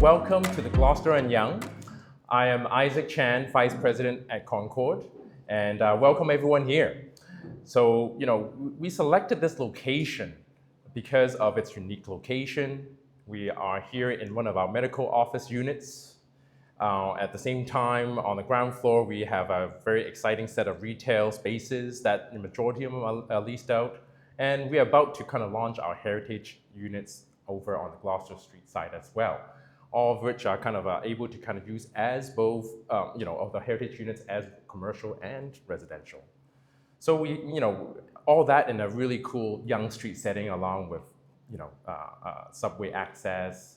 Welcome to the Gloucester and Yonge. I am Isaac Chan, Vice President at Concord, and welcome everyone here. So, we selected this location because of its unique location. We are here in one of our medical office units. At the same time, on the ground floor, we have a very exciting set of retail spaces that the majority of them are leased out. And we are about to kind of launch our heritage units over on the Gloucester Street side as well, all of which are kind of able to kind of use as both, of the heritage units as commercial and residential. So all that in a really cool Yonge Street setting, along with, subway access,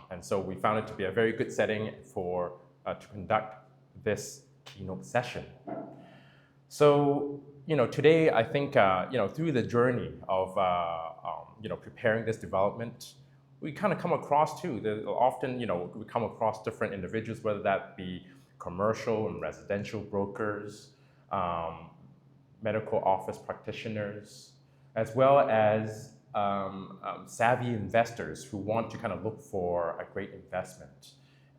and so we found it to be a very good setting for to conduct this keynote session. So today I think through the journey of preparing this development, we kind of come across too. Often we come across different individuals, whether that be commercial and residential brokers, medical office practitioners, as well as savvy investors who want to kind of look for a great investment.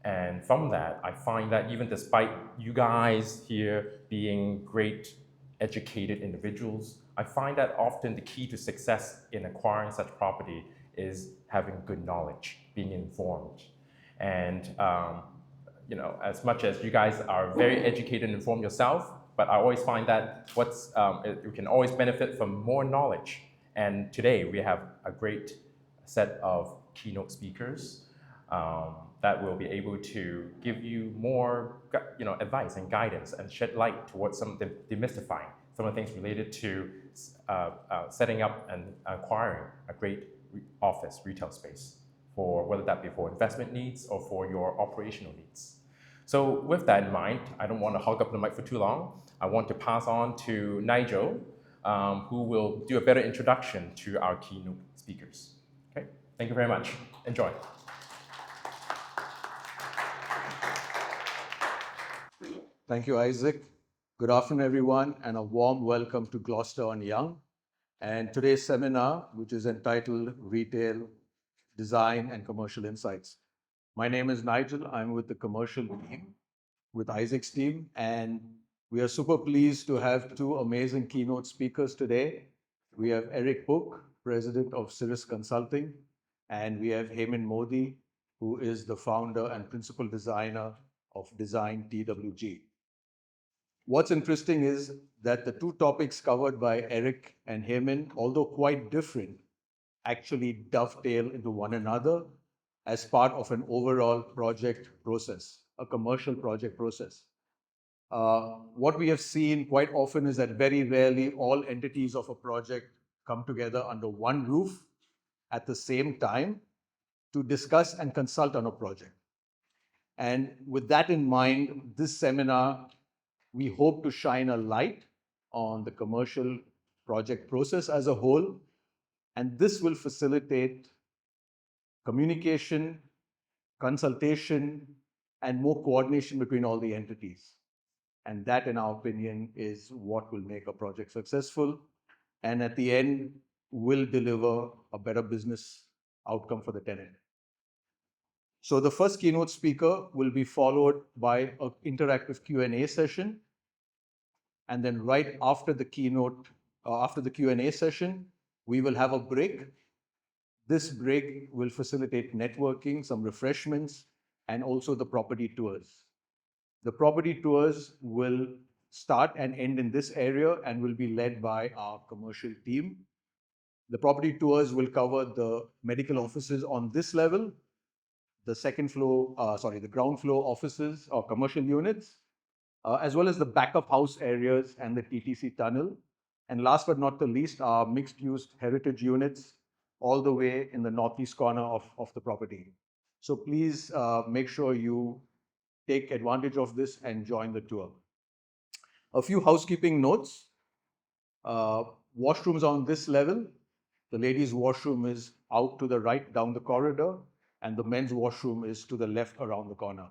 And from that, I find that even despite you guys here being great educated individuals, I find that often the key to success in acquiring such property is having good knowledge, being informed. And as much as you guys are very educated and informed yourself, but I always find that you can always benefit from more knowledge. And today we have a great set of keynote speakers that will be able to give you more advice and guidance and shed light towards demystifying some of the things related to setting up and acquiring a great office retail space, for whether that be for investment needs or for your operational needs. So with that in mind, I don't want to hog up the mic for too long. I want to pass on to Nigel, who will do a better introduction to our keynote speakers. Okay, thank you very much. Enjoy. Thank you, Isaac. Good afternoon, everyone, and a warm welcome to Gloucester and Yonge. And today's seminar, which is entitled Retail, Design, and Commercial Insights. My name is Nigel. I'm with the commercial team, with Isaac's team, and we are super pleased to have two amazing keynote speakers today. We have Eric Pook, President of Cirrus Consulting, and we have Hemant Modi, who is the founder and principal designer of Design TWG. What's interesting is that the two topics covered by Eric and Hemant, although quite different, actually dovetail into one another as part of an overall project process, a commercial project process. What we have seen quite often is that very rarely all entities of a project come together under one roof at the same time to discuss and consult on a project. And with that in mind, this seminar, we hope to shine a light on the commercial project process as a whole, and this will facilitate communication, consultation, and more coordination between all the entities. And that, in our opinion, is what will make a project successful, and at the end, will deliver a better business outcome for the tenant. So the first keynote speaker will be followed by an interactive Q&A session. And then right after the keynote, after the Q&A session, we will have a break. This break will facilitate networking, some refreshments, and also the property tours. The property tours will start and end in this area and will be led by our commercial team. The property tours will cover the medical offices on this level, the ground floor offices or commercial units, as well as the backup house areas and the TTC tunnel. And last but not the least, our mixed-use heritage units all the way in the northeast corner of the property. So please make sure you take advantage of this and join the tour. A few housekeeping notes. Washrooms on this level. The ladies' washroom is out to the right down the corridor, and the men's washroom is to the left around the corner.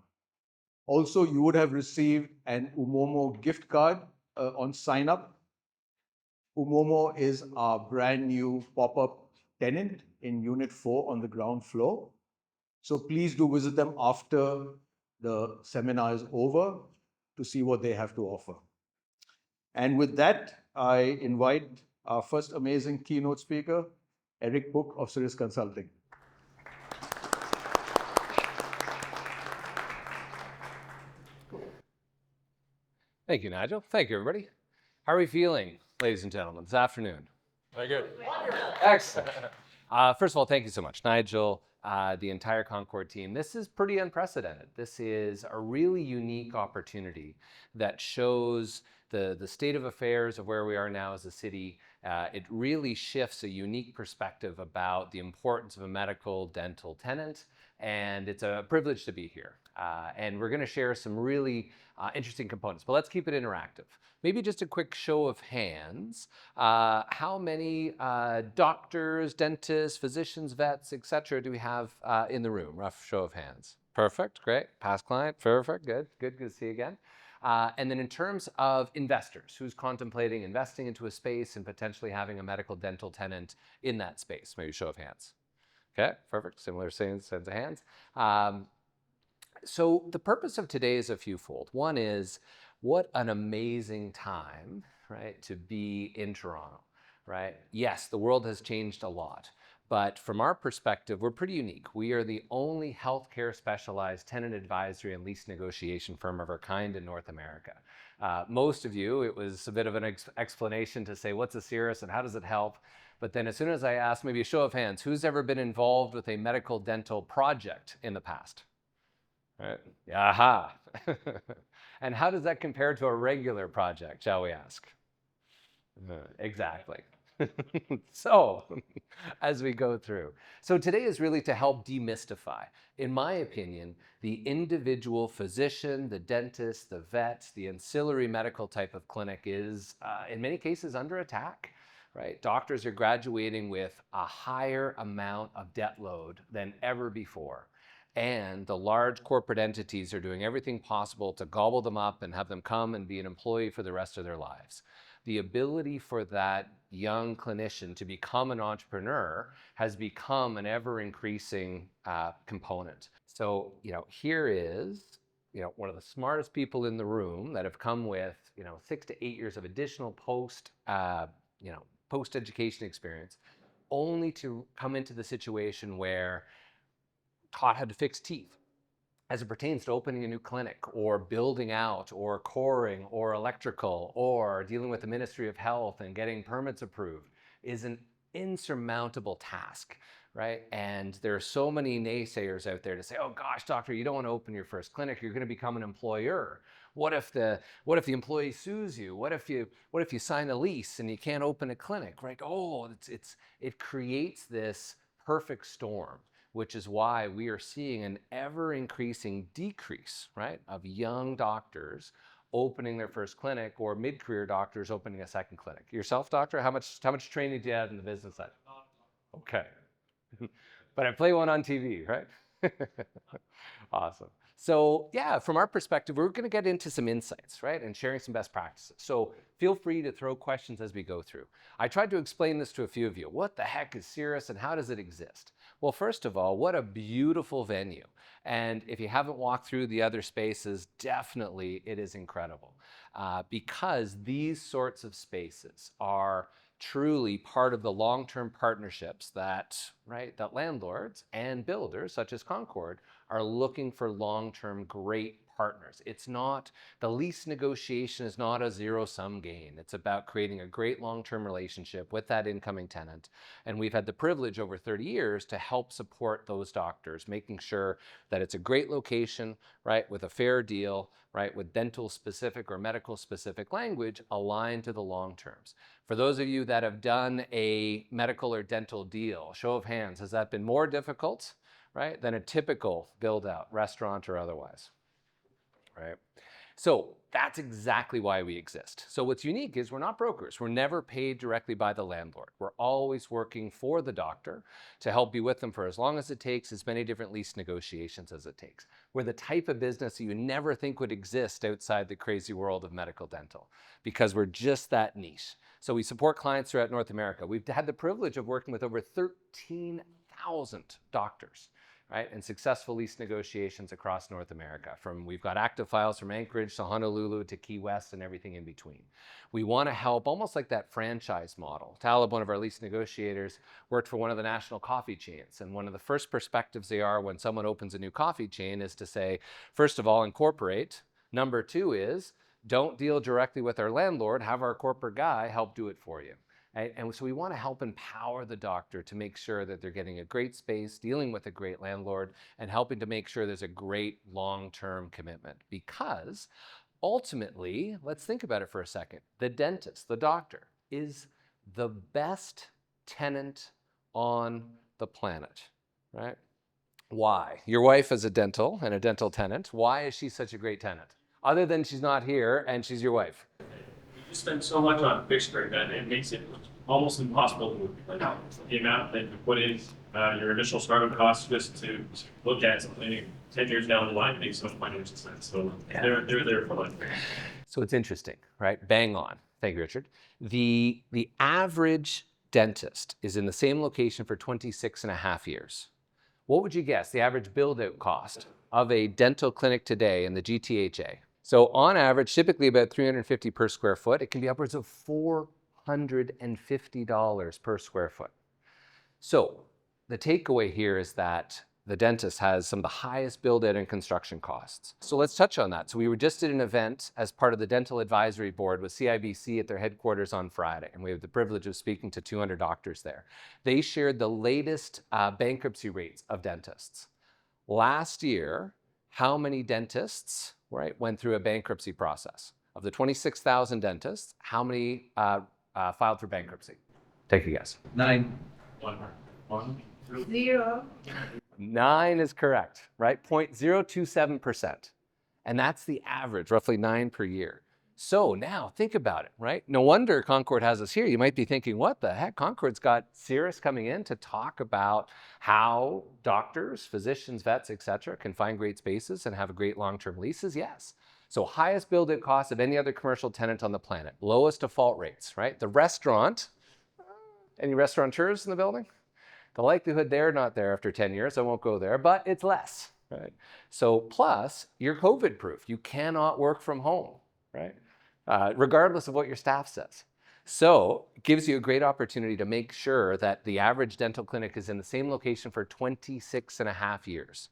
Also, you would have received an Umomo gift card on sign up. Umomo is our brand new pop-up tenant in Unit 4 on the ground floor. So please do visit them after the seminar is over to see what they have to offer. And with that, I invite our first amazing keynote speaker, Eric Pook of Cirrus Consulting. Thank you, Nigel. Thank you, everybody. How are we feeling, ladies and gentlemen, this afternoon? Very good. Excellent. First of all, thank you so much, Nigel, the entire Concord team. This is pretty unprecedented. This is a really unique opportunity that shows the state of affairs of where we are now as a city. It really shifts a unique perspective about the importance of a medical dental tenant, and it's a privilege to be here. And we're going to share some really interesting components, but let's keep it interactive. Maybe just a quick show of hands. How many doctors, dentists, physicians, vets, etc. do we have in the room? Rough show of hands. Perfect, great. Past client, perfect, good to see you again. And then in terms of investors, who's contemplating investing into a space and potentially having a medical dental tenant in that space? Maybe show of hands. Okay, perfect, similar sense of hands. So the purpose of today is a fewfold. One is, what an amazing time, right, to be in Toronto, right? Yes, the world has changed a lot, but from our perspective, we're pretty unique. We are the only healthcare specialized tenant advisory and lease negotiation firm of our kind in North America. Most of you, it was a bit of an explanation to say, what's a Cirrus and how does it help? But then as soon as I asked, maybe a show of hands, who's ever been involved with a medical dental project in the past? Right? Aha. And how does that compare to a regular project, shall we ask? Exactly. So, as we go through. So today is really to help demystify, in my opinion, the individual physician, the dentist, the vet, the ancillary medical type of clinic is, in many cases, under attack. Right? Doctors are graduating with a higher amount of debt load than ever before. And the large corporate entities are doing everything possible to gobble them up and have them come and be an employee for the rest of their lives. The ability for that young clinician to become an entrepreneur has become an ever-increasing component. So, here is, one of the smartest people in the room that have come with, 6 to 8 years of additional post-education experience, only to come into the situation where taught how to fix teeth as it pertains to opening a new clinic or building out or coring or electrical or dealing with the Ministry of Health and getting permits approved is an insurmountable task, right? And there are so many naysayers out there to say, oh gosh, doctor, you don't want to open your first clinic. You're going to become an employer. What if the employee sues you? What if you sign a lease and you can't open a clinic, right? Oh, it creates this perfect storm, which is why we are seeing an ever-increasing decrease, right, of young doctors opening their first clinic or mid-career doctors opening a second clinic. Yourself, doctor, how much training do you have in the business side? Okay. But I play one on TV, right? Awesome. So yeah, from our perspective, we're going to get into some insights, right, and sharing some best practices. So feel free to throw questions as we go through. I tried to explain this to a few of you. What the heck is Cirrus and how does it exist? Well, first of all, what a beautiful venue. And if you haven't walked through the other spaces, definitely it is incredible because these sorts of spaces are truly part of the long-term partnerships that landlords and builders such as Concord are looking for long-term great partners. It's not, the lease negotiation is not a zero-sum gain. It's about creating a great long-term relationship with that incoming tenant. And we've had the privilege over 30 years to help support those doctors, making sure that it's a great location, right, with a fair deal, right, with dental specific or medical specific language aligned to the long terms. For those of you that have done a medical or dental deal, show of hands, has that been more difficult, right, than a typical build out, restaurant or otherwise? Right? So that's exactly why we exist. So what's unique is we're not brokers. We're never paid directly by the landlord. We're always working for the doctor to help be with them for as long as it takes, as many different lease negotiations as it takes. We're the type of business that you never think would exist outside the crazy world of medical dental because we're just that niche. So we support clients throughout North America. We've had the privilege of working with over 13,000 doctors. right? And successful lease negotiations across North America. We've got active files from Anchorage to Honolulu to Key West and everything in between. We want to help almost like that franchise model. Talib, one of our lease negotiators, worked for one of the national coffee chains. And one of the first perspectives they are when someone opens a new coffee chain is to say, first of all, incorporate. Number two is, don't deal directly with our landlord, have our corporate guy help do it for you. Right? And so we want to help empower the doctor to make sure that they're getting a great space, dealing with a great landlord, and helping to make sure there's a great long-term commitment. Because ultimately, let's think about it for a second. The dentist, the doctor, is the best tenant on the planet, right? Why? Your wife is a dental tenant. Why is she such a great tenant? Other than she's not here and she's your wife. You spend so much on fixturing that it makes it almost impossible to move. Like the amount that you put in your initial startup costs just to look at something 10 years down the line makes so much financial sense. So they're there for life. So it's interesting, right? Bang on. Thank you, Richard. The average dentist is in the same location for 26 and a half years. What would you guess the average build-out cost of a dental clinic today in the GTHA? So on average, typically about $350 per square foot. It can be upwards of $450 per square foot. So the takeaway here is that the dentist has some of the highest build-out and construction costs. So let's touch on that. So we just did an event as part of the Dental Advisory Board with CIBC at their headquarters on Friday, and we have the privilege of speaking to 200 doctors there. They shared the latest bankruptcy rates of dentists. Last year, how many dentists, right, went through a bankruptcy process? Of the 26,000 dentists, how many filed for bankruptcy? Take a guess. 9. 0. 9 is correct, right? 0.027%. And that's the average, roughly 9 per year. So now think about it, right? No wonder Concord has us here. You might be thinking, what the heck? Concord's got Cirrus coming in to talk about how doctors, physicians, vets, et cetera, can find great spaces and have great long-term leases. Yes. So highest build-out cost of any other commercial tenant on the planet. Lowest default rates, right? The restaurant, any restaurateurs in the building? The likelihood they're not there after 10 years, I won't go there, but it's less, right? So plus, you're COVID proof. You cannot work from home, right? Regardless of what your staff says. So it gives you a great opportunity to make sure that the average dental clinic is in the same location for 26 and a half years,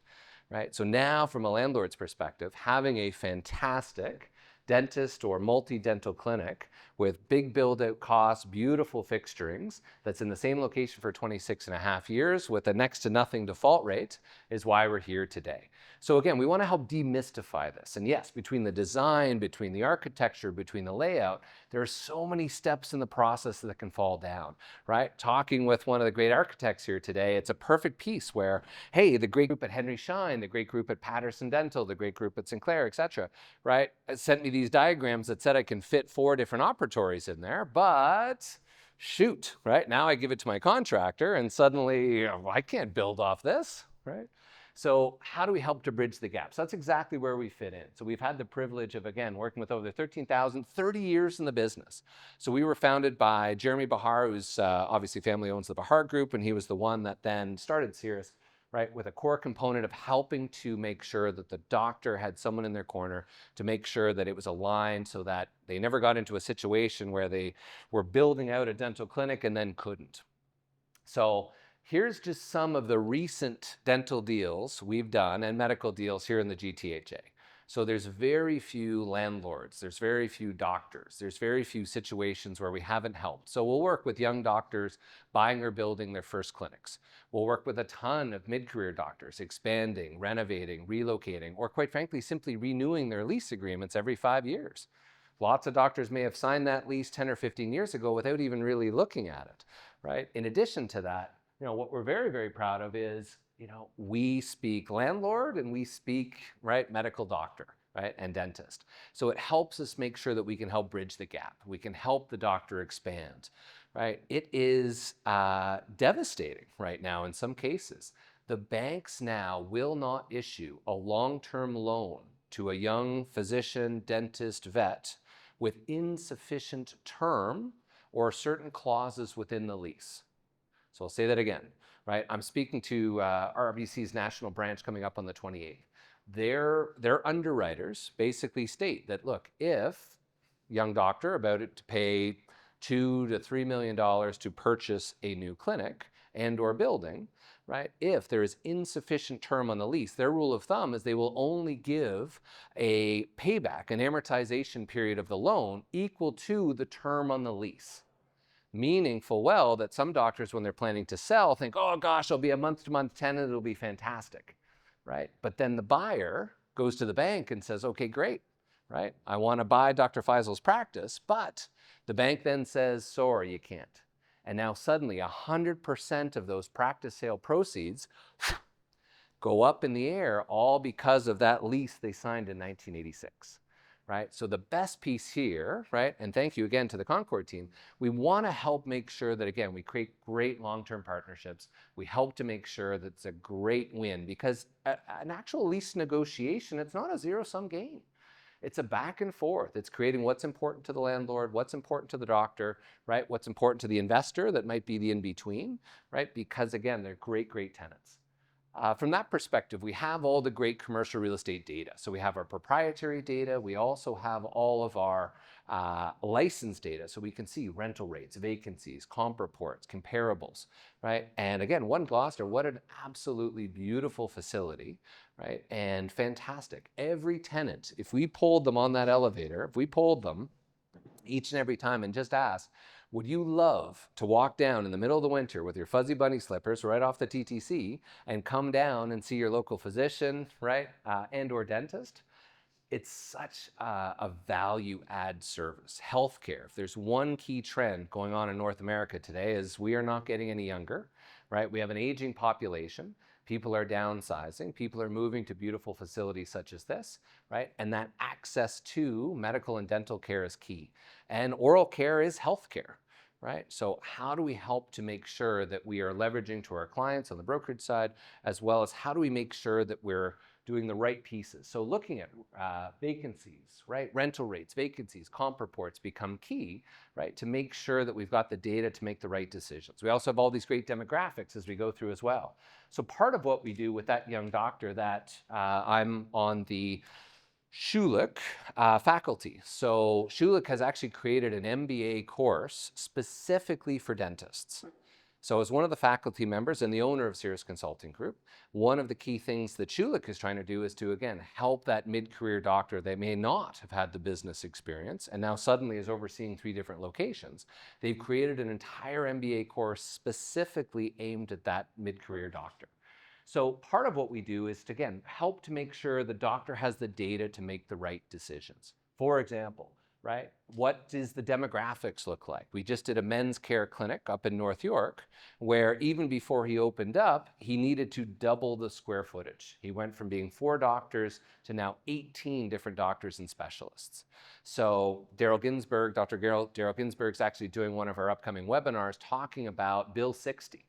right? So now from a landlord's perspective, having a fantastic dentist or multi-dental clinic with big build-out costs, beautiful fixturings, that's in the same location for 26 and a half years with a next to nothing default rate is why we're here today. So again, we want to help demystify this. And yes, between the design, between the architecture, between the layout, there are so many steps in the process that can fall down, right? Talking with one of the great architects here today, it's a perfect piece where, hey, the great group at Henry Schein, the great group at Patterson Dental, the great group at Sinclair, et cetera, right? It sent me these diagrams that said I can fit 4 different operatories in there, but shoot, right? Now I give it to my contractor and suddenly I can't build off this, right? So how do we help to bridge the gap? So that's exactly where we fit in. So we've had the privilege of, again, working with over 13,000, 30 years in the business. So we were founded by Jeremy Bahar, who's obviously family owns the Bahar Group, and he was the one that then started Cirrus, right, with a core component of helping to make sure that the doctor had someone in their corner to make sure that it was aligned so that they never got into a situation where they were building out a dental clinic and then couldn't. So here's just some of the recent dental deals we've done and medical deals here in the GTHA. So there's very few landlords, there's very few doctors, there's very few situations where we haven't helped. So we'll work with young doctors buying or building their first clinics. We'll work with a ton of mid-career doctors expanding, renovating, relocating, or quite frankly, simply renewing their lease agreements every 5 years. Lots of doctors may have signed that lease 10 or 15 years ago without even really looking at it, right? In addition to that, what we're very, very proud of is, we speak landlord and we speak, right, medical doctor, right, and dentist. So it helps us make sure that we can help bridge the gap. We can help the doctor expand, right? It is devastating right now in some cases. The banks now will not issue a long-term loan to a young physician, dentist, vet with insufficient term or certain clauses within the lease. So I'll say that again. right? I'm speaking to RBC's national branch coming up on the 28th. Their underwriters basically state that, look, if young doctor about it to pay $2 to $3 million to purchase a new clinic and or building, right? If there is insufficient term on the lease, their rule of thumb is they will only give a payback, an amortization period of the loan equal to the term on the lease. Meaning full well that some doctors, when they're planning to sell, think, oh gosh, I'll be a month-to-month tenant, it'll be fantastic, right? But then the buyer goes to the bank and says, okay, great, right? I want to buy Dr. Feisel's practice, but the bank then says, sorry, you can't. And now suddenly 100% of those practice sale proceeds go up in the air, all because of that lease they signed in 1986. Right? So the best piece here, right? And thank you again to the Concord team. We want to help make sure that, again, we create great long-term partnerships. We help to make sure that it's a great win, because an actual lease negotiation, it's not a zero-sum game. It's a back and forth. It's creating what's important to the landlord, what's important to the doctor, right? What's important to the investor that might be the in-between, right? Because again, they're great, great tenants. From that perspective, we have all the great commercial real estate data. So we have our proprietary data. We also have all of our license data. So we can see rental rates, vacancies, comp reports, comparables, right? And again, One Gloucester, what an absolutely beautiful facility, right? And fantastic. Every tenant, if we pulled them on that elevator, if we pulled them each and every time and just asked, would you love to walk down in the middle of the winter with your fuzzy bunny slippers right off the TTC and come down and see your local physician, right, and or dentist? It's such a value add service. Healthcare, if there's one key trend going on in North America today, is we are not getting any younger, right? We have an aging population. People are downsizing. People are moving to beautiful facilities such as this, right? And that access to medical and dental care is key. And oral care is healthcare, right? So how do we help to make sure that we are leveraging to our clients on the brokerage side, as well as how do we make sure that we're doing the right pieces? So looking at vacancies, right? Rental rates, vacancies, comp reports become key, right? To make sure that we've got the data to make the right decisions. We also have all these great demographics as we go through as well. So part of what we do with that young doctor that I'm on the Schulich faculty. So Schulich has actually created an MBA course specifically for dentists. So as one of the faculty members and the owner of Cirrus Consulting Group, one of the key things that Schulich is trying to do is to, again, help that mid-career doctor that may not have had the business experience and now suddenly is overseeing 3 different locations. They've created an entire MBA course specifically aimed at that mid-career doctor. So part of what we do is to, again, help to make sure the doctor has the data to make the right decisions. For example, right, what does the demographics look like? We just did a men's care clinic up in North York where even before he opened up, he needed to double the square footage. He went from being 4 doctors to now 18 different doctors and specialists. So Daryl Ginsberg, Dr. Daryl Ginsberg is actually doing one of our upcoming webinars talking about Bill 60.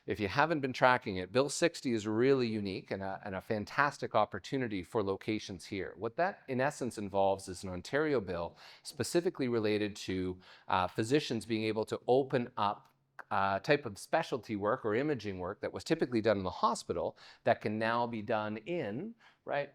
If you haven't been tracking it, Bill 60 is really unique and a fantastic opportunity for locations here. What that in essence involves is an Ontario bill specifically related to physicians being able to open up type of specialty work or imaging work that was typically done in the hospital that can now be done in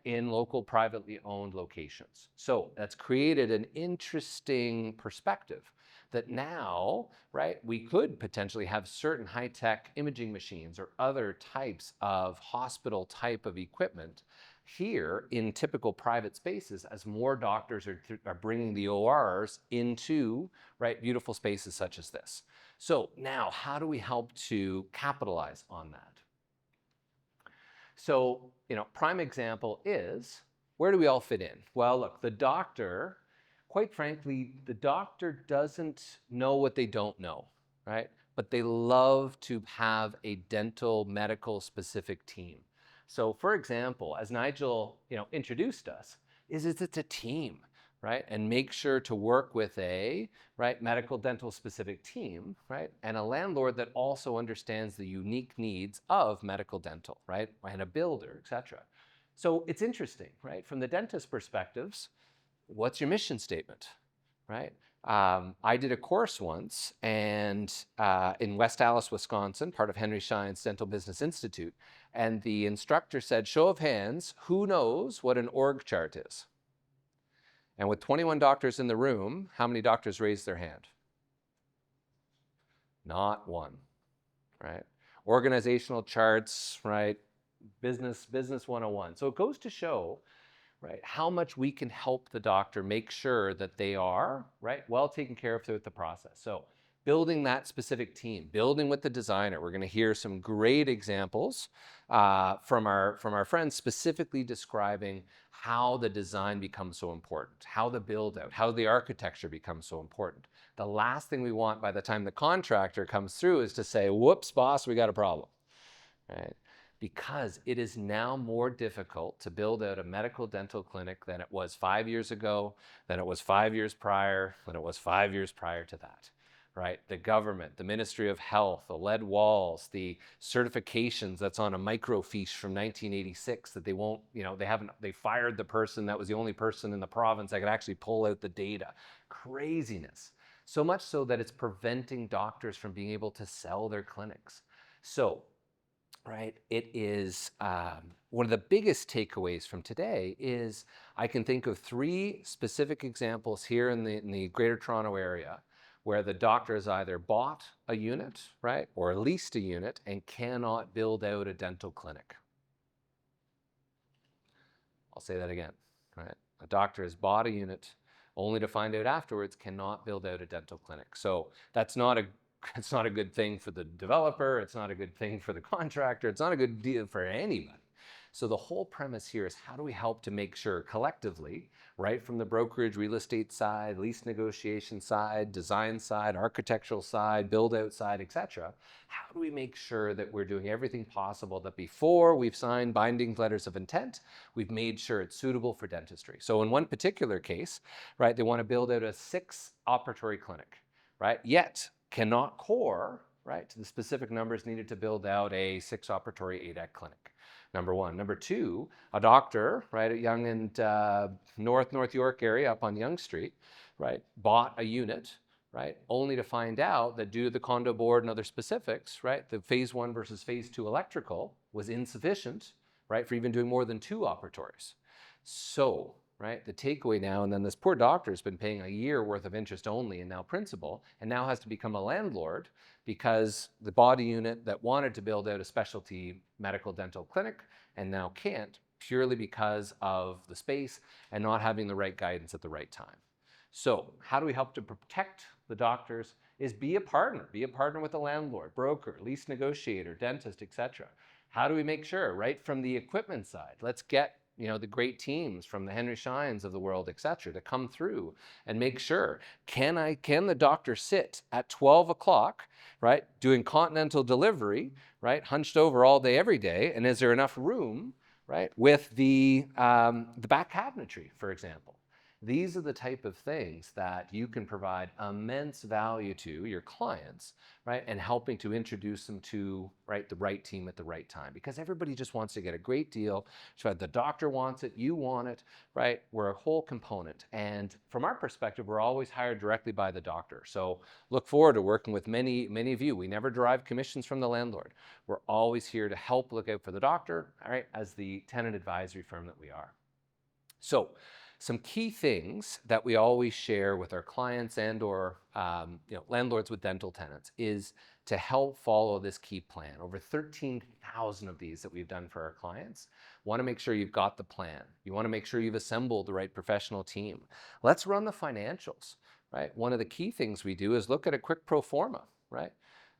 local privately owned locations. So that's created an interesting perspective that now, right, we could potentially have certain high-tech imaging machines or other types of hospital type of equipment here in typical private spaces as more doctors are bringing the ORs into, right, beautiful spaces such as this. So now, how do we help to capitalize on that? So, prime example is, where do we all fit in? Well, look, the doctor, quite frankly, the doctor doesn't know what they don't know, right? But they love to have a dental medical specific team. So for example, as Nigel, introduced us, it's a team, right? And make sure to work with a, right, medical dental specific team, right? And a landlord that also understands the unique needs of medical dental, right? And a builder, etc. So it's interesting, right? From the dentist perspectives, what's your mission statement, right? I did a course once and in West Allis, Wisconsin, part of Henry Schein's Dental Business Institute. And the instructor said, show of hands, who knows what an org chart is? And with 21 doctors in the room, how many doctors raised their hand? Not one, right? Organizational charts, right? Business 101. So it goes to show, right, how much we can help the doctor make sure that they are, right, well taken care of throughout the process. So building that specific team, building with the designer. We're going to hear some great examples from our friends, specifically describing how the design becomes so important, how the build out, how the architecture becomes so important. The last thing we want by the time the contractor comes through is to say, whoops, boss, we got a problem, right? Because it is now more difficult to build out a medical dental clinic than it was 5 years ago, than it was 5 years prior, than it was 5 years prior to that, right? The government, the Ministry of Health, the lead walls, the certifications that's on a microfiche from 1986 that they won't, they fired the person that was the only person in the province that could actually pull out the data. Craziness. So much so that it's preventing doctors from being able to sell their clinics. So, right, it is one of the biggest takeaways from today is I can think of 3 specific examples here in the Greater Toronto area where the doctor has either bought a unit, right, or leased a unit and cannot build out a dental clinic. I'll say that again, right? A doctor has bought a unit only to find out afterwards cannot build out a dental clinic. So it's not a good thing for the developer. It's not a good thing for the contractor. It's not a good deal for anybody. So the whole premise here is how do we help to make sure collectively, right from the brokerage, real estate side, lease negotiation side, design side, architectural side, build out side, etc. How do we make sure that we're doing everything possible that before we've signed binding letters of intent, we've made sure it's suitable for dentistry. So in one particular case, right, they want to build out a 6 operatory clinic, right? Yet cannot core, right, to the specific numbers needed to build out a 6 operatory ADAC clinic. Number one. Number two, a doctor, right, at Yonge and North York area up on Yonge Street, right, bought a unit, right, only to find out that due to the condo board and other specifics, right, the phase 1 versus phase 2 electrical was insufficient, right, for even doing more than 2 operatories. So, right, the takeaway now, and then this poor doctor has been paying a year worth of interest only and now principal, and now has to become a landlord because the body unit that wanted to build out a specialty medical dental clinic and now can't purely because of the space and not having the right guidance at the right time. So how do we help to protect the doctors is be a partner with the landlord, broker, lease negotiator, dentist, etc. How do we make sure, right from the equipment side, let's get the great teams from the Henry Scheins of the world, et cetera, to come through and make sure, can the doctor sit at 12 o'clock, right, doing continental delivery, right, hunched over all day, every day, and is there enough room, right, with the back cabinetry, for example? These are the type of things that you can provide immense value to your clients, right? And helping to introduce them to, right, the right team at the right time. Because everybody just wants to get a great deal. So the doctor wants it, you want it, right? We're a whole component. And from our perspective, we're always hired directly by the doctor. So look forward to working with many of you. We never derive commissions from the landlord. We're always here to help look out for the doctor, all right, as the tenant advisory firm that we are. So, some key things that we always share with our clients and or landlords with dental tenants is to help follow this key plan. Over 13,000 of these that we've done for our clients. Want to make sure you've got the plan. You want to make sure you've assembled the right professional team. Let's run the financials, right? One of the key things we do is look at a quick pro forma, right?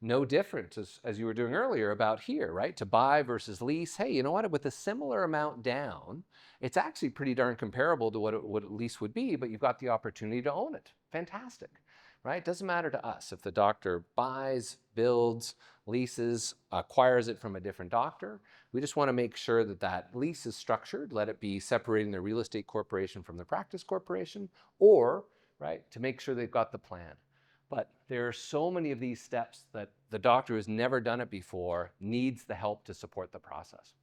No different as you were doing earlier about here, right? To buy versus lease. Hey, you know what? With a similar amount down, it's actually pretty darn comparable to what a lease would be, but you've got the opportunity to own it. Fantastic, right? It doesn't matter to us if the doctor buys, builds, leases, acquires it from a different doctor. We just want to make sure that that lease is structured. Let it be separating the real estate corporation from the practice corporation, or, right, to make sure they've got the plan. But there are so many of these steps that the doctor who's never done it before needs the help to support the process.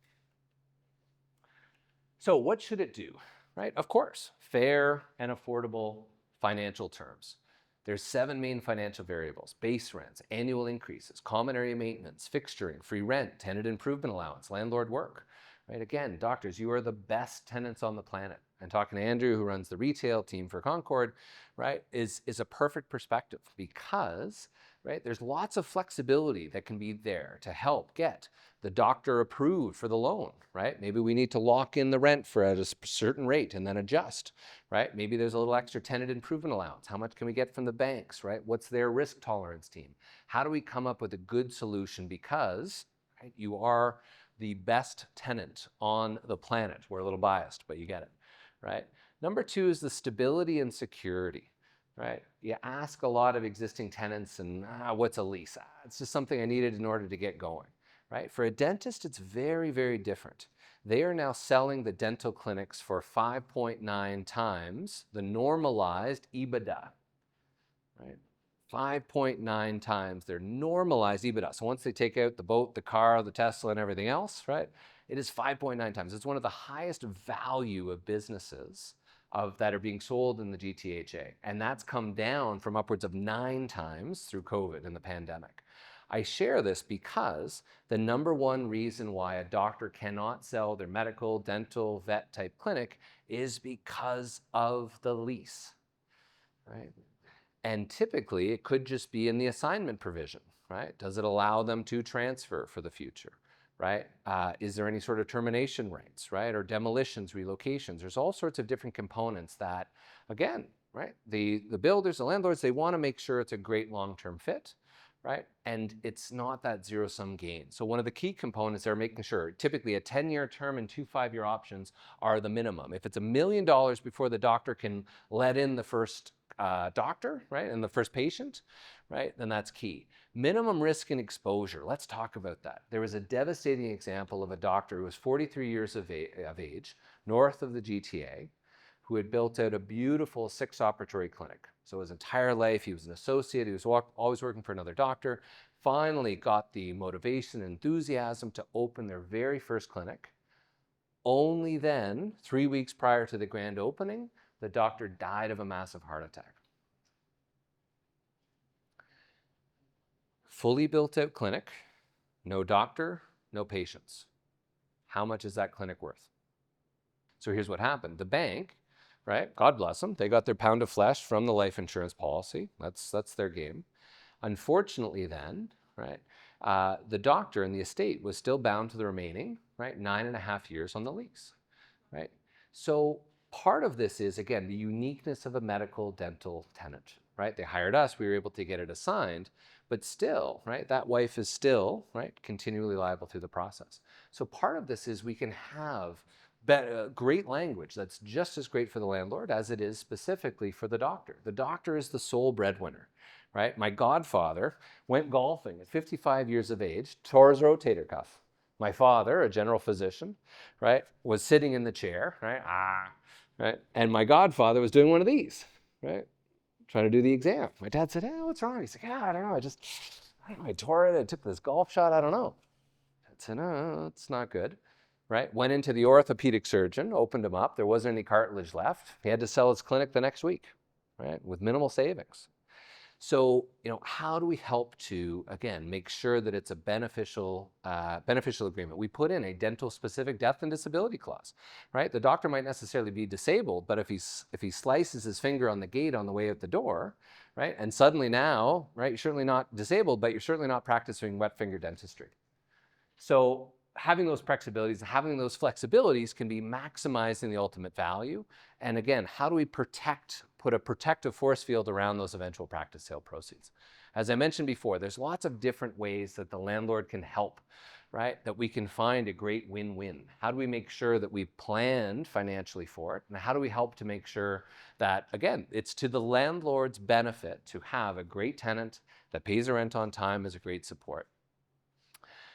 So what should it do, right? Of course, fair and affordable financial terms. There's 7 main financial variables: base rents, annual increases, common area maintenance, fixturing, free rent, tenant improvement allowance, landlord work. Right? Again, doctors, you are the best tenants on the planet. And talking to Andrew, who runs the retail team for Concord, right, is a perfect perspective, because right, there's lots of flexibility that can be there to help get the doctor approved for the loan, right? Maybe we need to lock in the rent for at a certain rate and then adjust, right? Maybe there's a little extra tenant improvement allowance. How much can we get from the banks, right? What's their risk tolerance team? How do we come up with a good solution? Because right, you are the best tenant on the planet. We're a little biased, but you get it, right? Number 2 is the stability and security. Right? You ask a lot of existing tenants, and what's a lease? It's just something I needed in order to get going. Right? For a dentist, it's very, very different. They are now selling the dental clinics for 5.9 times the normalized EBITDA. Right? 5.9 times their normalized EBITDA. So once they take out the boat, the car, the Tesla, and everything else, right? It is 5.9 times. It's one of the highest value of businesses that are being sold in the GTHA. And that's come down from upwards of 9 times through COVID and the pandemic. I share this because the number one reason why a doctor cannot sell their medical, dental, vet type clinic is because of the lease, right? And typically it could just be in the assignment provision, right? Does it allow them to transfer for the future? Right? Is there any sort of termination rights, right? Or demolitions, relocations? There's all sorts of different components that, again, right? The builders, the landlords, they want to make sure it's a great long-term fit, right? And it's not that zero-sum game. So one of the key components they're making sure, typically a 10-year term and 2 5-year options are the minimum. If it's $1 million before the doctor can let in the first doctor, right, and the first patient, right, then that's key. Minimum risk and exposure. Let's talk about that. There was a devastating example of a doctor who was 43 years of age, north of the GTA, who had built out a beautiful 6-operatory clinic. So his entire life, he was an associate, he was always working for another doctor, finally got the motivation and enthusiasm to open their very first clinic. Only then, 3 weeks prior to the grand opening, the doctor died of a massive heart attack. Fully built out clinic, no doctor, no patients. How much is that clinic worth? So here's what happened. The bank, right, God bless them, they got their pound of flesh from the life insurance policy. That's their game. Unfortunately then, right, the doctor and the estate was still bound to the remaining, right, 9.5 years on the lease, right? So part of this is, again, the uniqueness of a medical dental tenant, right? They hired us, we were able to get it assigned, but still, right, that wife is still, right, continually liable through the process. So part of this is we can have great language that's just as great for the landlord as it is specifically for the doctor. The doctor is the sole breadwinner, right? My godfather went golfing at 55 years of age, tore his rotator cuff. My father, a general physician, right, was sitting in the chair, right, right, and my godfather was doing one of these, right, trying to do the exam. My dad said, what's wrong? He's like, I don't know. I tore it. I took this golf shot. I don't know. I said, no, it's not good. Right? Went into the orthopedic surgeon, opened him up. There wasn't any cartilage left. He had to sell his clinic the next week, right? With minimal savings. So, how do we help to, again, make sure that it's a beneficial agreement? We put in a dental-specific death and disability clause, right? The doctor might necessarily be disabled, but if he slices his finger on the gate on the way out the door, right, and suddenly now, right, you're certainly not disabled, but you're certainly not practicing wet finger dentistry. So having those flexibilities, having those flexibilities can be maximizing the ultimate value. And again, how do we put a protective force field around those eventual practice sale proceeds? As I mentioned before, there's lots of different ways that the landlord can help, right? That we can find a great win-win. How do we make sure that we've planned financially for it? And how do we help to make sure that, again, it's to the landlord's benefit to have a great tenant that pays the rent on time as a great support?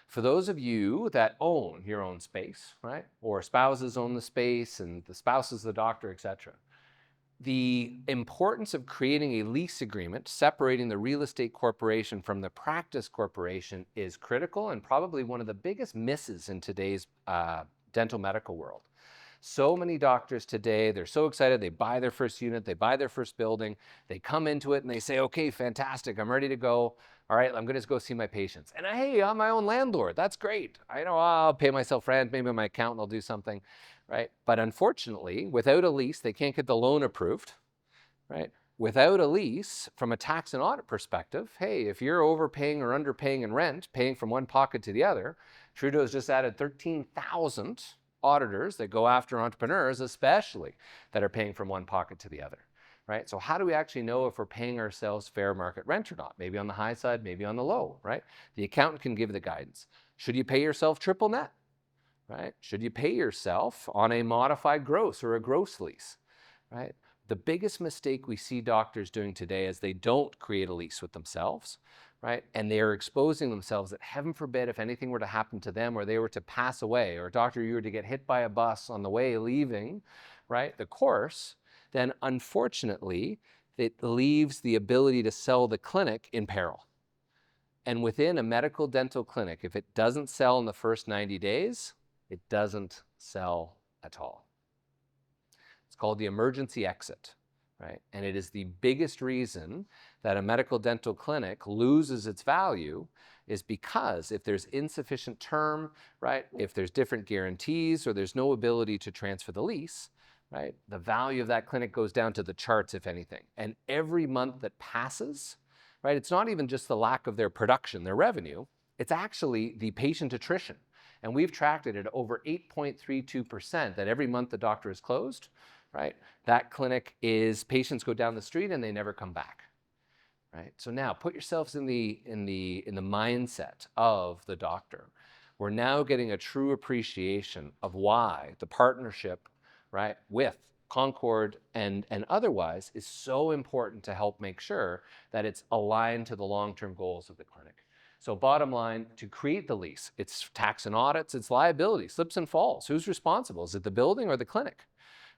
For those of you that own your own space, right, or spouses own the space and the spouse is the doctor, etc., the importance of creating a lease agreement separating the real estate corporation from the practice corporation is critical and probably one of the biggest misses in today's dental medical world. So many doctors today, they're so excited, they buy their first unit, they buy their first building, they come into it and they say, okay, fantastic, I'm ready to go. All right, I'm gonna go see my patients. And hey, I'm my own landlord, that's great. I know I'll pay myself rent, maybe my accountant will do something, right? But unfortunately, without a lease, they can't get the loan approved, right? Without a lease, from a tax and audit perspective, hey, if you're overpaying or underpaying in rent, paying from one pocket to the other, Trudeau's just added 13,000 auditors that go after entrepreneurs, especially that are paying from one pocket to the other, right? So how do we actually know if we're paying ourselves fair market rent or not? Maybe on the high side, maybe on the low, right? The accountant can give the guidance. Should you pay yourself triple net, right? Should you pay yourself on a modified gross or a gross lease, right? The biggest mistake we see doctors doing today is they don't create a lease with themselves, right? And they are exposing themselves that, heaven forbid, if anything were to happen to them or they were to pass away, or doctor, you were to get hit by a bus on the way leaving, right, the course, then unfortunately, it leaves the ability to sell the clinic in peril. And within a medical dental clinic, if it doesn't sell in the first 90 days, it doesn't sell at all. It's called the emergency exit, right? And it is the biggest reason that a medical dental clinic loses its value, is because if there's insufficient term, right? If there's different guarantees or there's no ability to transfer the lease, right? The value of that clinic goes down to the charts, if anything. And every month that passes, right? It's not even just the lack of their production, their revenue, it's actually the patient attrition. And we've tracked it at over 8.32% that every month the doctor is closed, right? That clinic is, patients go down the street and they never come back, right? So now put yourselves in the mindset of the doctor. We're now getting a true appreciation of why the partnership, right, with Concord and otherwise is so important to help make sure that it's aligned to the long-term goals of the clinic. So bottom line, to create the lease, it's tax and audits, it's liability, slips and falls. Who's responsible? Is it the building or the clinic,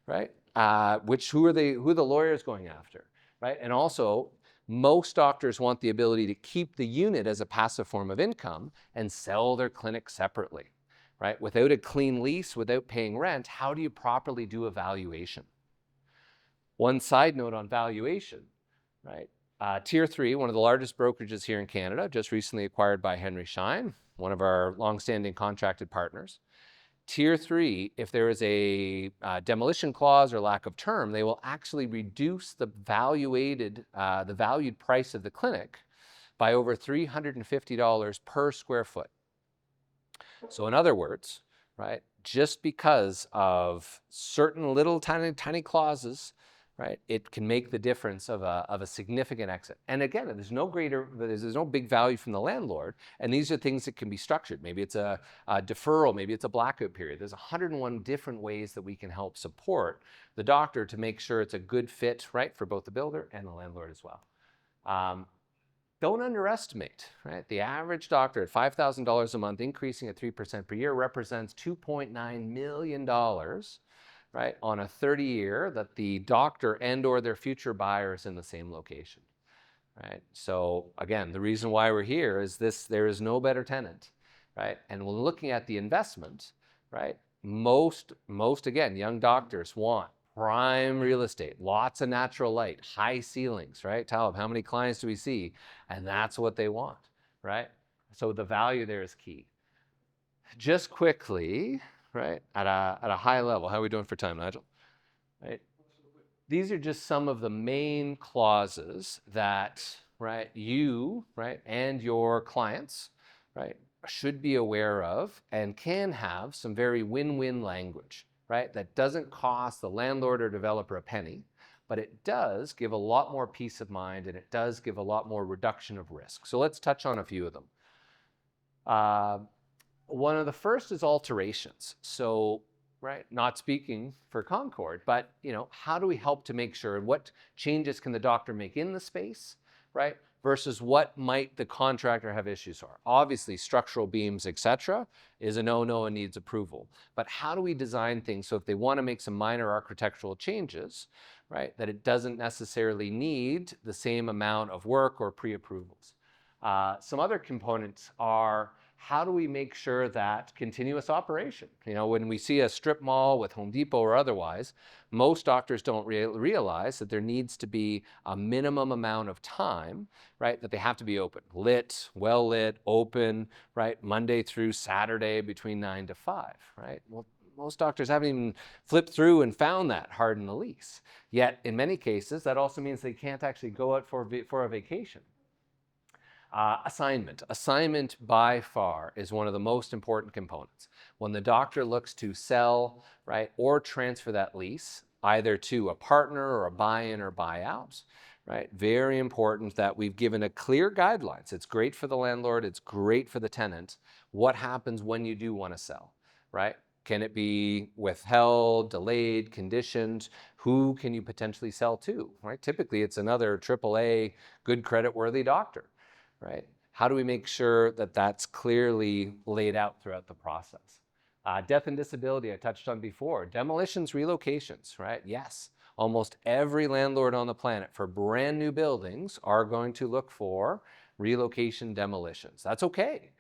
right? Who are the lawyers going after, right? And also, most doctors want the ability to keep the unit as a passive form of income and sell their clinic separately, right? Without a clean lease, without paying rent, how do you properly do a valuation? One side note on valuation, right? Tier 3, one of the largest brokerages here in Canada, just recently acquired by Henry Schein, one of our longstanding contracted partners. Tier 3, if there is a demolition clause or lack of term, they will actually reduce the valued price of the clinic by over $350 per square foot. So in other words, right, just because of certain little tiny clauses, right, it can make the difference of a significant exit. And again, there's no big value from the landlord, and these are things that can be structured. Maybe it's a deferral, maybe it's a blackout period. There's 101 different ways that we can help support the doctor to make sure it's a good fit, right, for both the builder and the landlord as well. Don't underestimate, right? The average doctor at $5,000 a month, increasing at 3% per year, represents $2.9 million, right, on a 30-year that the doctor and or their future buyers in the same location, right? So again, the reason why we're here is this: there is no better tenant, right? And when looking at the investment, right, most again, young doctors want prime real estate, lots of natural light, high ceilings, right? Talib, how many clients do we see? And that's what they want, right? So the value there is key. Just quickly, right, at a high level, how are we doing for time, Nigel? Right? These are just some of the main clauses that, right, you, right, and your clients, right, should be aware of and can have some very win-win language, right, that doesn't cost the landlord or developer a penny, but it does give a lot more peace of mind and it does give a lot more reduction of risk. So let's touch on a few of them. One of the first is alterations. So, right, not speaking for Concord, but, you know, how do we help to make sure, what changes can the doctor make in the space, right, versus what might the contractor have issues for? Obviously, structural beams, etc., is a no-no and needs approval. But how do we design things so if they want to make some minor architectural changes, right, that it doesn't necessarily need the same amount of work or pre-approvals? Some other components are, how do we make sure that continuous operation? You know, when we see a strip mall with Home Depot or otherwise, most doctors don't realize that there needs to be a minimum amount of time, right, that they have to be open, lit, well lit, open, right, Monday through Saturday between 9 to 5, right? Well, most doctors haven't even flipped through and found that hard in the lease. Yet, in many cases, that also means they can't actually go out for a vacation. Assignment by far is one of the most important components. When the doctor looks to sell, right, or transfer that lease, either to a partner or a buy-in or buy-out, right, very important that we've given a clear guidelines. It's great for the landlord, it's great for the tenant. What happens when you do want to sell, right? Can it be withheld, delayed, conditioned? Who can you potentially sell to, right? Typically, it's another AAA, good credit-worthy doctor. Right? How do we make sure that that's clearly laid out throughout the process? Death and disability, I touched on before. Demolitions, relocations, right? Yes, almost every landlord on the planet for brand new buildings are going to look for relocation demolitions. That's okay,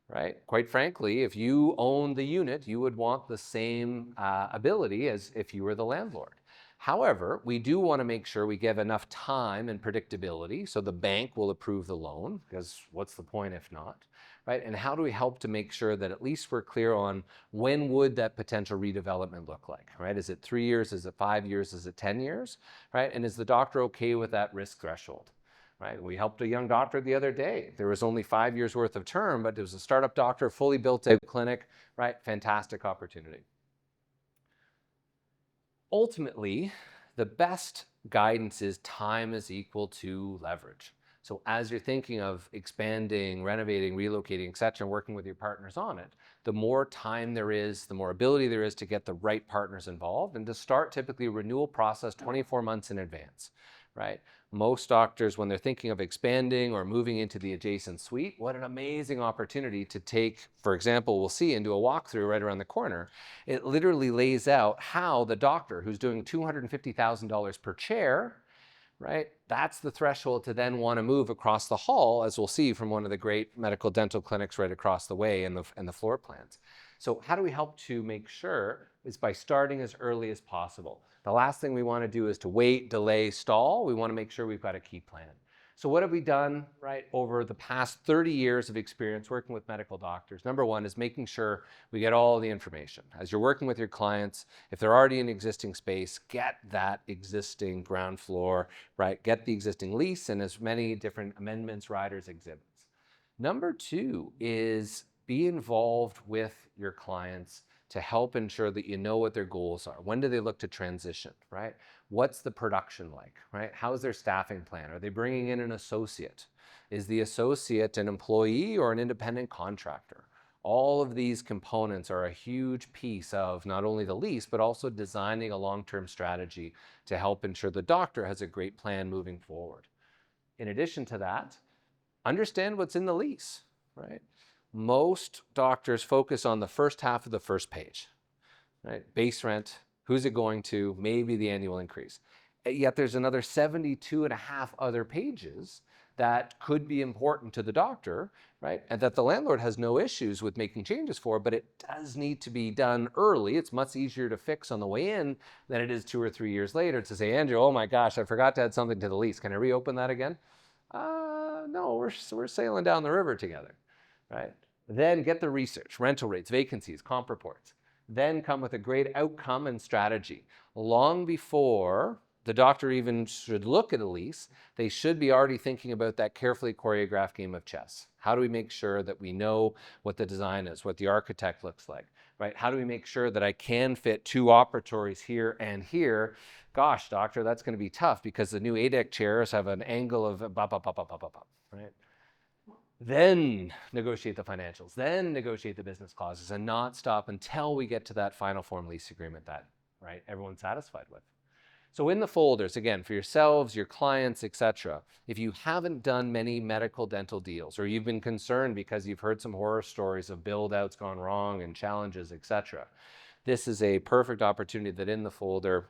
right? Quite frankly, if you own the unit, you would want the same ability as if you were the landlord. However, we do want to make sure we give enough time and predictability so the bank will approve the loan, because what's the point if not, right? And how do we help to make sure that at least we're clear on when would that potential redevelopment look like, right? Is it 3 years? Is it 5 years? Is it 10 years, right? And is the doctor okay with that risk threshold? Right? We helped a young doctor the other day. There was only 5 years worth of term, but it was a startup doctor, fully built out clinic, right? Fantastic opportunity. Ultimately, the best guidance is time is equal to leverage. So as you're thinking of expanding, renovating, relocating, et cetera, and working with your partners on it, the more time there is, the more ability there is to get the right partners involved and to start typically a renewal process 24 months in advance, right? Most doctors, when they're thinking of expanding or moving into the adjacent suite, what an amazing opportunity to take, for example, we'll see and do a walkthrough right around the corner. It literally lays out how the doctor who's doing $250,000 per chair, right? That's the threshold to then want to move across the hall, as we'll see from one of the great medical dental clinics right across the way in the floor plans. So how do we help to make sure is by starting as early as possible. The last thing we want to do is to wait, delay, stall. We want to make sure we've got a key plan. So what have we done, right, over the past 30 years of experience working with medical doctors? Number one is making sure we get all the information. As you're working with your clients, if they're already in existing space, get that existing ground floor, right? Get the existing lease and as many different amendments, riders, exhibits. Number two is be involved with your clients to help ensure that you know what their goals are. When do they look to transition, right? What's the production like, right? How's their staffing plan? Are they bringing in an associate? Is the associate an employee or an independent contractor? All of these components are a huge piece of not only the lease, but also designing a long-term strategy to help ensure the doctor has a great plan moving forward. In addition to that, understand what's in the lease, right? Most doctors focus on the first half of the first page, right? Base rent, who's it going to, maybe the annual increase. Yet there's another 72 and a half other pages that could be important to the doctor, right? And that the landlord has no issues with making changes for, but it does need to be done early. It's much easier to fix on the way in than it is 2 or 3 years later to say, Andrew, oh my gosh, I forgot to add something to the lease. Can I reopen that again? No, we're sailing down the river together. Right? Then get the research, rental rates, vacancies, comp reports. Then come with a great outcome and strategy. Long before the doctor even should look at a lease, they should be already thinking about that carefully choreographed game of chess. How do we make sure that we know what the design is, what the architect looks like, right? How do we make sure that I can fit 2 operatories here and here? Gosh, doctor, that's going to be tough because the new ADEC chairs have an angle of right? Then negotiate the financials, then negotiate the business clauses, and not stop until we get to that final form lease agreement that, right, everyone's satisfied with. So in the folders, again, for yourselves, your clients, etc., if you haven't done many medical dental deals, or you've been concerned because you've heard some horror stories of build-outs gone wrong and challenges, etc., this is a perfect opportunity that in the folder,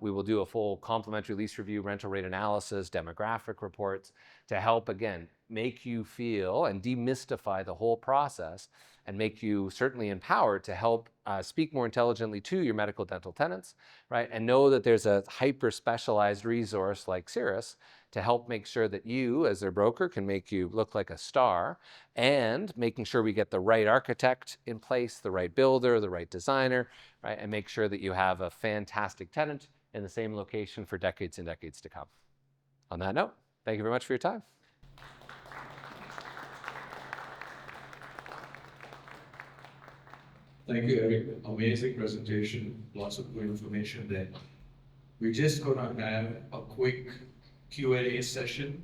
we will do a full complimentary lease review, rental rate analysis, demographic reports to help, again, make you feel and demystify the whole process and make you certainly empowered to help speak more intelligently to your medical dental tenants, right? And know that there's a hyper specialized resource like Cirrus to help make sure that you, as their broker, can make you look like a star, and making sure we get the right architect in place, the right builder, the right designer, right? And make sure that you have a fantastic tenant in the same location for decades and decades to come. On that note, thank you very much for your time. Thank you, Eric. Amazing presentation, lots of good information there. We're just gonna have a quick Q&A session,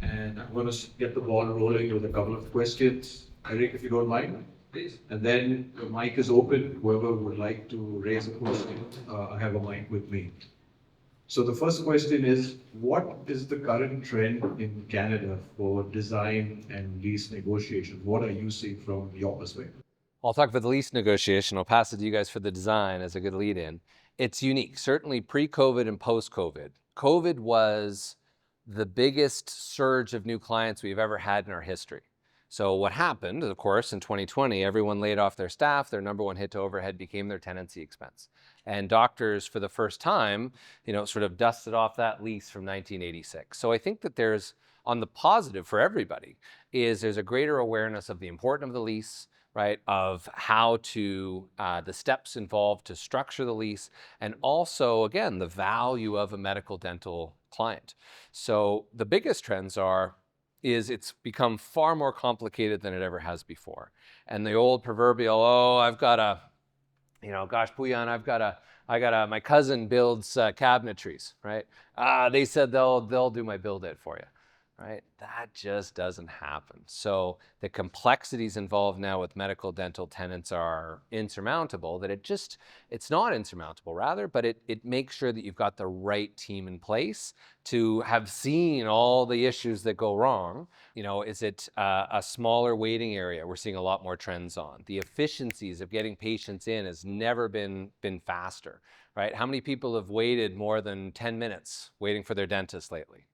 and I'm gonna get the ball rolling with a couple of questions. Eric, if you don't mind, please. And then the mic is open, whoever would like to raise a question, I have a mic with me. So the first question is, what is the current trend in Canada for design and lease negotiations? What are you seeing from your perspective? I'll talk about the lease negotiation. I'll pass it to you guys for the design as a good lead in. It's unique, certainly pre-COVID and post-COVID. COVID was the biggest surge of new clients we've ever had in our history. So what happened, of course, in 2020, everyone laid off their staff. Their number one hit to overhead became their tenancy expense. And doctors, for the first time, sort of dusted off that lease from 1986. So I think that there's, on the positive for everybody, there's a greater awareness of the importance of the lease, right, of how to, the steps involved to structure the lease, and also, again, the value of a medical dental client. So the biggest trends is it's become far more complicated than it ever has before. And the old proverbial, I've got a, gosh, Puyan, my cousin builds cabinetries, right? They said they'll do my build it for you. Right? That just doesn't happen. So the complexities involved now with medical dental tenants are insurmountable, that it's not insurmountable rather, but it makes sure that you've got the right team in place to have seen all the issues that go wrong. Is it a smaller waiting area? We're seeing a lot more trends on. The efficiencies of getting patients in has never been faster, right? How many people have waited more than 10 minutes waiting for their dentist lately,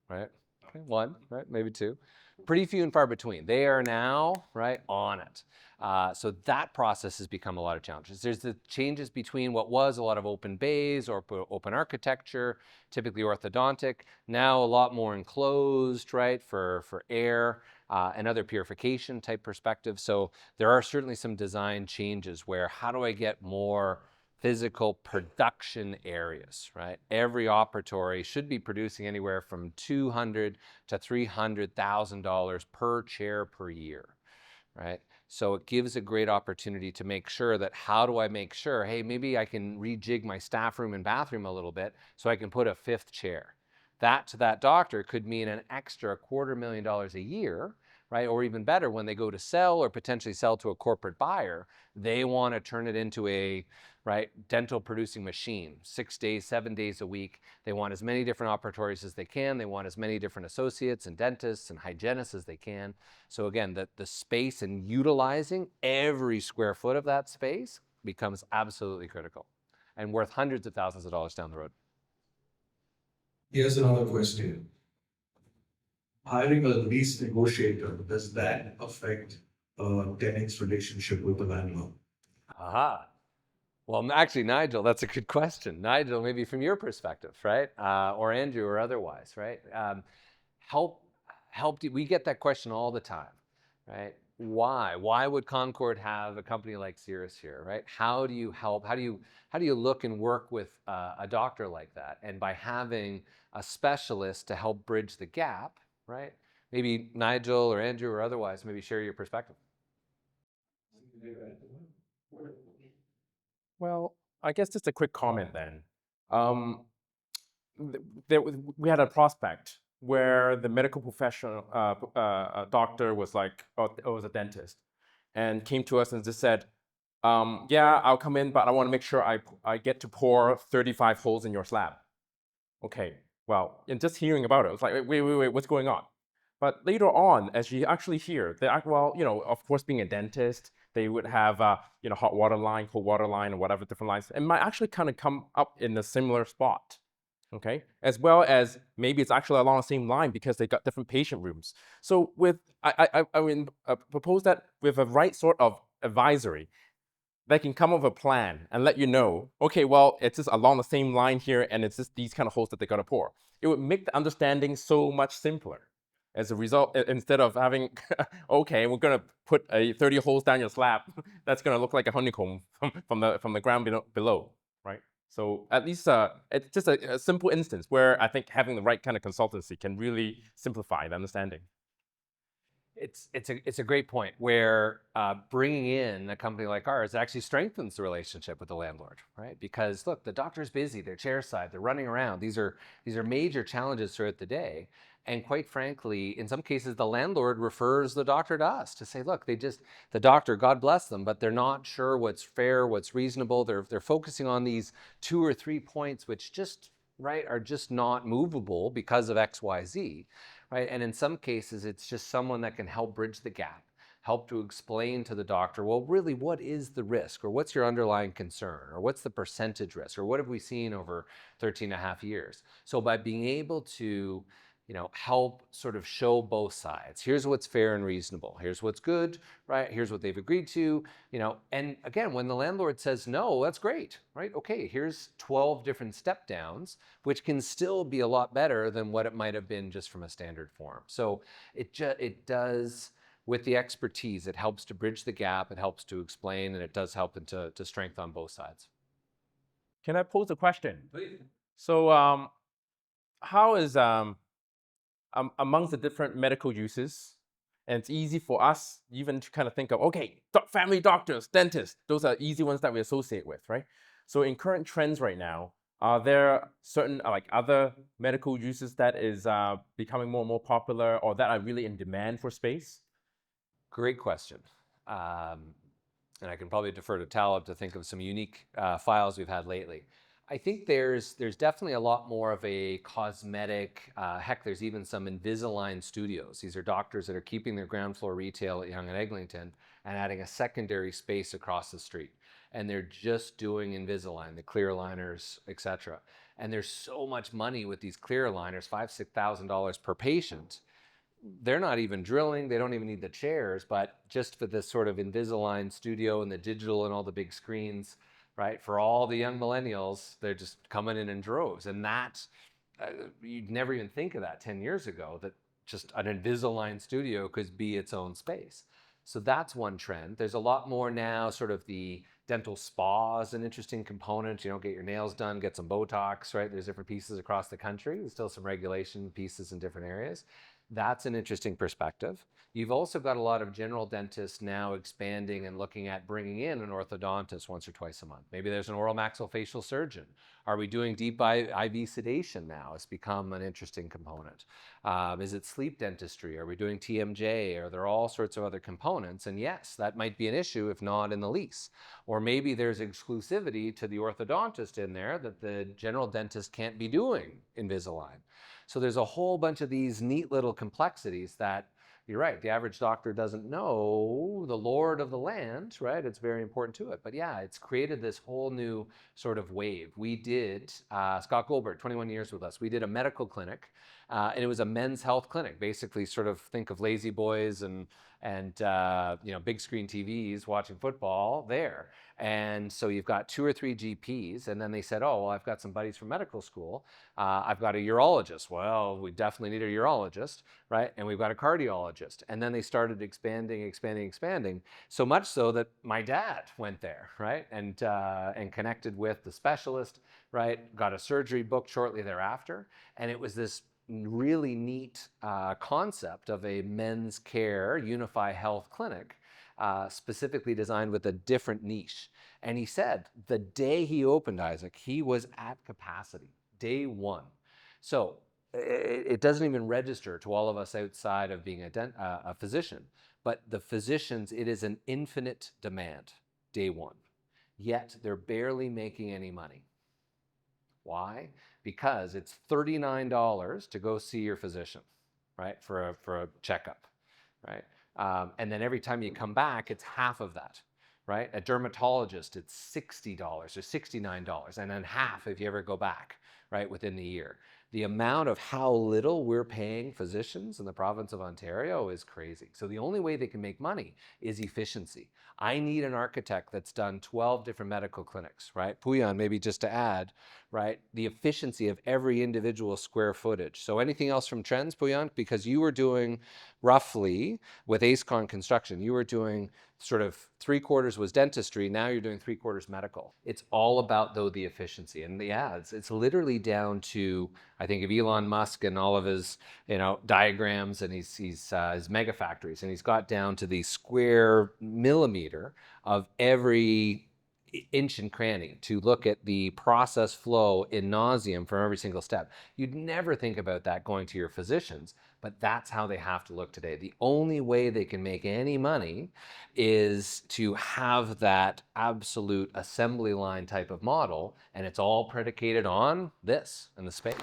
right? Okay, one, right? Maybe two. Pretty few and far between. They are now, right, on it. So that process has become a lot of challenges. There's the changes between what was a lot of open bays or open architecture, typically orthodontic, now a lot more enclosed, right, for air and other purification type perspectives. So there are certainly some design changes where how do I get more physical production areas, right? Every operatory should be producing anywhere from $200,000 to $300,000 per chair per year, right? So it gives a great opportunity to make sure that how do I make sure, hey, maybe I can rejig my staff room and bathroom a little bit so I can put a fifth chair. That to that doctor could mean an extra $250,000 a year, right? Or even better, when they go to sell or potentially sell to a corporate buyer, they want to turn it into a dental producing machine, 6 days, 7 days a week. They want as many different operatories as they can. They want as many different associates and dentists and hygienists as they can. So again, the space and utilizing every square foot of that space becomes absolutely critical and worth hundreds of thousands of dollars down the road. Here's another question. Hiring a lease negotiator, does that affect a tenant's relationship with the landlord? Aha. Well, actually, Nigel, that's a good question. Nigel, maybe from your perspective, right? Or Andrew or otherwise, right? We get that question all the time, right? Why? Why would Concord have a company like Cirrus here, right? How do you help? How do you look and work with a doctor like that? And by having a specialist to help bridge the gap, right? Maybe Nigel or Andrew or otherwise, maybe share your perspective. Well, I guess just a quick comment then. We had a prospect where the medical professional doctor was like, it was a dentist, and came to us and just said, yeah, I'll come in, but I want to make sure I get to pour 35 holes in your slab. Okay, well, and just hearing about it, I was like, wait, what's going on? But later on, as you actually hear, of course, being a dentist, they would have hot water line, cold water line, or whatever different lines. It might actually kind of come up in a similar spot, okay? As well as maybe it's actually along the same line because they got different patient rooms. So I would propose that with a right sort of advisory, they can come up with a plan and let you know, okay, well, it's just along the same line here, and it's just these kind of holes that they're gonna pour. It would make the understanding so much simpler. As a result, instead of having, okay, we're gonna put 30 holes down your slab, that's gonna look like a honeycomb from the ground below, right? So at least it's just a simple instance where I think having the right kind of consultancy can really simplify the understanding. It's a great point where bringing in a company like ours actually strengthens the relationship with the landlord, right? Because look, the doctor's busy, they're chairside, they're running around. These are major challenges throughout the day. And quite frankly, in some cases, the landlord refers the doctor to us to say, look, the doctor, God bless them, but they're not sure what's fair, what's reasonable. They're focusing on these 2 or 3 points, which just, right, are just not movable because of X, Y, Z. Right? And in some cases, it's just someone that can help bridge the gap, help to explain to the doctor, well, really, what is the risk? Or what's your underlying concern? Or what's the percentage risk? Or what have we seen over 13 and a half years? So by being able to help sort of show both sides. Here's what's fair and reasonable. Here's what's good, right? Here's what they've agreed to, and again, when the landlord says no, that's great, right? Okay, here's 12 different step downs, which can still be a lot better than what it might have been just from a standard form. So it does, with the expertise, it helps to bridge the gap, it helps to explain, and it does help to strength on both sides. Can I pose a question? Please. So how is amongst the different medical uses, and it's easy for us even to kind of think of, okay, family doctors, dentists, those are easy ones that we associate with, right? So in current trends right now, are there certain like other medical uses that is becoming more and more popular or that are really in demand for space? Great question. And I can probably defer to Talib to think of some unique files we've had lately. I think there's definitely a lot more of a cosmetic, heck, there's even some Invisalign studios. These are doctors that are keeping their ground floor retail at Yonge and Eglinton and adding a secondary space across the street. And they're just doing Invisalign, the clear aligners, etc. And there's so much money with these clear aligners, $5,000, $6,000 per patient. They're not even drilling, they don't even need the chairs, but just for this sort of Invisalign studio and the digital and all the big screens, right? For all the young millennials, they're just coming in droves. And that, you'd never even think of that 10 years ago, that just an Invisalign studio could be its own space. So that's one trend. There's a lot more now, sort of the dental spa is an interesting component. Get your nails done, get some Botox, right? There's different pieces across the country. There's still some regulation pieces in different areas. That's an interesting perspective. You've also got a lot of general dentists now expanding and looking at bringing in an orthodontist once or twice a month. Maybe there's an oral maxillofacial surgeon. Are we doing deep IV sedation now? It's become an interesting component. Is it sleep dentistry? Are we doing TMJ? Are there all sorts of other components? And yes, that might be an issue if not in the lease. Or maybe there's exclusivity to the orthodontist in there that the general dentist can't be doing Invisalign. So there's a whole bunch of these neat little complexities that, you're right, the average doctor doesn't know the lord of the land, right? It's very important to it. But yeah, it's created this whole new sort of wave. We did, Scott Goldberg, 21 years with us, we did a medical clinic, and it was a men's health clinic. Basically, sort of think of lazy boys and big screen TVs watching football there. And so you've got 2 or 3 GPs, and then they said, oh, well, I've got some buddies from medical school. I've got a urologist. Well, we definitely need a urologist, right? And we've got a cardiologist. And then they started expanding, so much so that my dad went there, right? And connected with the specialist, right? Got a surgery booked shortly thereafter. And it was this really neat concept of a men's care Unify Health clinic, specifically designed with a different niche. And he said the day he opened, Isaac, he was at capacity, day one. So it doesn't even register to all of us outside of being a physician, but the physicians, it is an infinite demand, day one. Yet they're barely making any money. Why? Because it's $39 to go see your physician, right? For a checkup, right? And then every time you come back, it's half of that. right? A dermatologist, it's $60 or $69, and then half if you ever go back, right, within the year. The amount of how little we're paying physicians in the province of Ontario is crazy. So the only way they can make money is efficiency. I need an architect that's done 12 different medical clinics, right? Puyan, maybe just to add, right? The efficiency of every individual square footage. So anything else from trends, Puyan? Because you were doing roughly with AceCon Construction, you were doing sort of 3/4 was dentistry. Now you're doing 3/4 medical. It's all about, though, the efficiency. And yeah, it's literally down to, I think, of Elon Musk and all of his, diagrams and his mega factories. And he's got down to the square millimeter of every inch and cranny to look at the process flow in nauseam from every single step. You'd never think about that going to your physicians, but that's how they have to look today. The only way they can make any money is to have that absolute assembly line type of model, and it's all predicated on this in the space.